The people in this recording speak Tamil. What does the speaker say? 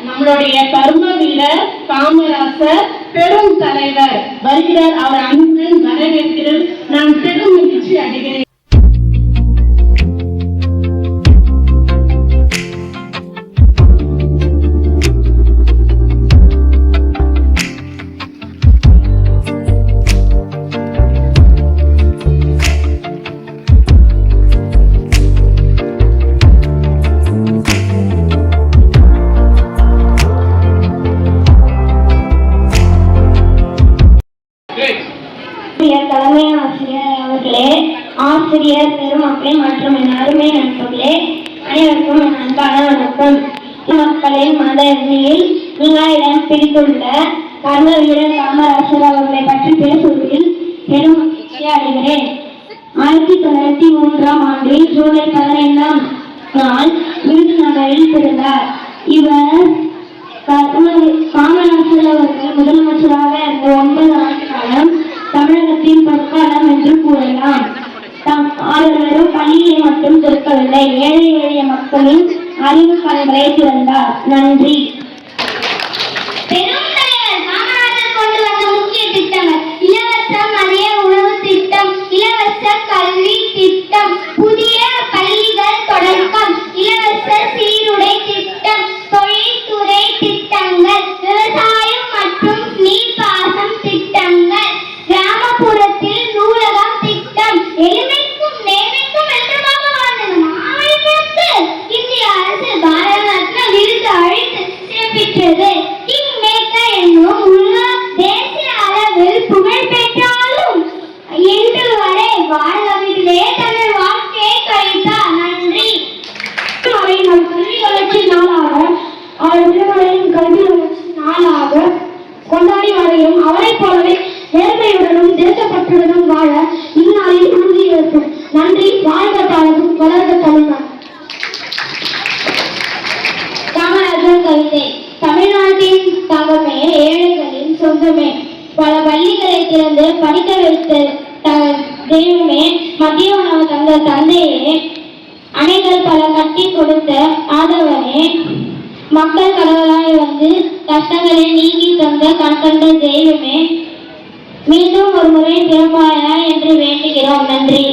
நம்மளுடைய கர்ம வீரர் காமராசர் பெரும் தலைவர் வருகிறார். அவர் அன்புடன் வரவேற்கிறது. நான் பெரும் மகிழ்ச்சி அடைகிறேன். தலைமை ஆசிரியர் அவர்களே, ஆசிரியர் பெருமக்களே மற்றும் என் அருமை நண்பர்களே, அனைவருக்கும் என் அன்பான வணக்கம். மக்களின் மத எண்ணியில் நீங்கள் இடம் பிடித்துள்ள கர்ம வீரர் காமராசர் அவர்களை பற்றி பேசுவதில் பெரும் மகிழ்ச்சி அடைகிறேன். 1903ஆம் ஆண்டில் ஜூலை 15ஆம் நாள் விருதுநகரில் பிறந்தார். இவர் காமராசர் அவர்கள் முதலமைச்சராக இருந்த 9 ஆண்டு காலம் தமிழகத்தின் பொற்காலம் என்று கூறலாம். அவர் வெறும் பள்ளியை மட்டும் திறக்கவில்லை, ஏழை எளிய மக்களின் அறிவு கண்களை திறந்தார். நன்றி. பெரும் தலைவர் காமராஜர் கொண்டு வந்த முக்கிய திட்டங்கள்: இலவச மதிய உணவு திட்டம், இலவச கல்வி திட்டம், புதிய பள்ளிகள் தொடக்கம், இலவச சீருடை திட்டம், தொழில்துறை திட்டங்கள், விவசாயம் மற்றும் நீர்ப்பாசனம் திட்டங்கள், கிராமப்புறத்தில் நூலகம் திட்டம், எளிமைக்கும் நேர்மைக்கும் வென்றமாக வாழ்ந்த மாவீரருக்கு இந்திய அரசு பாரத ரத்னா விருது அளித்து சிறப்பித்தது. கிங் மேக்கர் என்னும் தேசிய அளவில் புகழ் பெற்றாலும் இன்று வரை வாழ்விலே தனது வாழ்க்கையை கழித்தார். நன்றி. நம் கல்வி வளர்ச்சி நாளாக, அவர் திருமணியின் கல்வி வளர்ச்சி நாளாக கொண்டாடி வரையும் அவரை போலவே நேர்மையுடனும் தேசப்பற்றுடனும் வாழ இந்நாளில் உறுதியேற்போம். நன்றி. வாழ்க பாரதம், வளர்க தமிழ்நாடு. காமராஜர் கவிதை. தமிழ்நாட்டின் தகமே ஏழைகளின் சொந்தமே, பல பள்ளிகளை திறந்து படிக்க வைத்த தெய்வமே, மதிய உணவு தந்த தந்தையே, அணைகள் பல கட்டி கொடுத்த ஆதவனே, மக்கள் கடவுளாய் வந்து கஷ்டங்களை நீக்கி தந்த கண்கண்ட தெய்வமே, மீண்டும் ஒரு முறை திரும்பாயா என்று வேண்டுகிறோம். நன்றி.